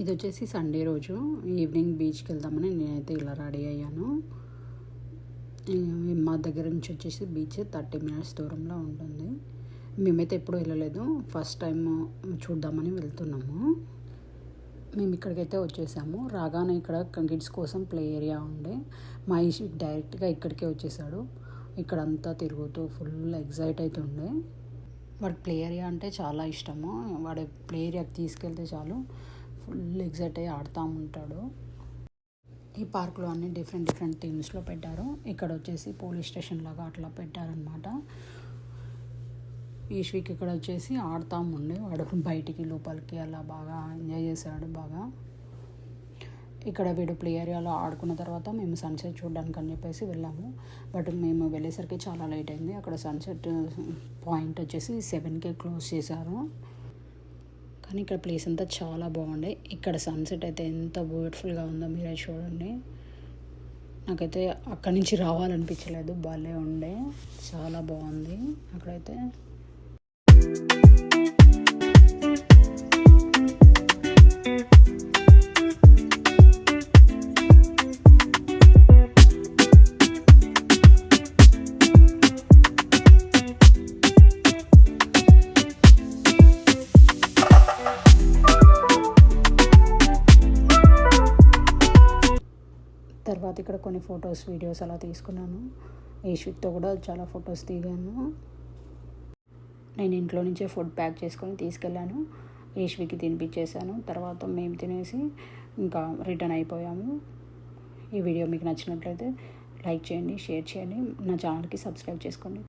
ఇది వచ్చేసి సండే రోజు ఈవినింగ్ బీచ్కి వెళ్దామని నేనైతే ఇలా రెడీ అయ్యాను. మా దగ్గర నుంచి వచ్చేసి బీచ్ 30 minutes దూరంలో ఉంటుంది. మేమైతే ఎప్పుడూ వెళ్ళలేదు, ఫస్ట్ టైం చూద్దామని వెళ్తున్నాము. మేము ఇక్కడికైతే వచ్చేసాము. రాగానే ఇక్కడ కిడ్స్ కోసం ప్లే ఏరియా ఉండే, మా ఈశ్విక్ డైరెక్ట్గా ఇక్కడికే వచ్చేసాడు. ఇక్కడంతా తిరుగుతూ ఫుల్ ఎగ్జైట్ అవుతుండే. వాడికి ప్లే ఏరియా అంటే చాలా ఇష్టము. వాడు ప్లే ఏరియాకి తీసుకెళ్తే చాలు ఫుల్ ఎగ్జైట్ అయ్యి ఆడుతూ ఉంటాడు. ఈ పార్క్లో అన్ని డిఫరెంట్ థీమ్స్లో పెట్టారు. ఇక్కడ వచ్చేసి పోలీస్ స్టేషన్ లాగా అట్లా పెట్టారనమాట. ఈశ్విక్ ఇక్కడ వచ్చేసి ఆడుతూ ఉండే, వాడు బయటికి లోపలికి అలా బాగా ఎంజాయ్ చేశాడు బాగా. ఇక్కడ వీడు ప్లే ఏరియాలో ఆడుకున్న తర్వాత మేము సన్సెట్ చూడడానికి అని చెప్పేసి వెళ్ళాము. బట్ మేము వెళ్ళేసరికి చాలా లేట్ అయింది. అక్కడ సన్సెట్ పాయింట్ వచ్చేసి 7కే క్లోజ్ చేశారు. కానీ ఇక్కడ ప్లేస్ అంతా చాలా బాగుండే. ఇక్కడ సన్సెట్ అయితే ఎంత బ్యూటిఫుల్గా ఉందో మీరే చూడండి. నాకైతే అక్కడి నుంచి రావాలనిపించలేదు, భలే ఉండే, చాలా బాగుంది అక్కడైతే. తర్వాత ఇక్కడ కొన్ని ఫొటోస్ వీడియోస్ అలా తీసుకున్నాను. ఈశ్విక్తో కూడా చాలా ఫొటోస్ దిగాను. నేను ఇంట్లో నుంచే ఫుడ్ ప్యాక్ చేసుకొని తీసుకెళ్ళాను. ఈశ్విక్కి తినిపించేసాను. తర్వాత మేము తినేసి ఇంకా రిటర్న్ అయిపోయాము. ఈ వీడియో మీకు నచ్చినట్లయితే లైక్ చేయండి, షేర్ చేయండి, నా ఛానల్కి సబ్స్క్రైబ్ చేసుకోండి.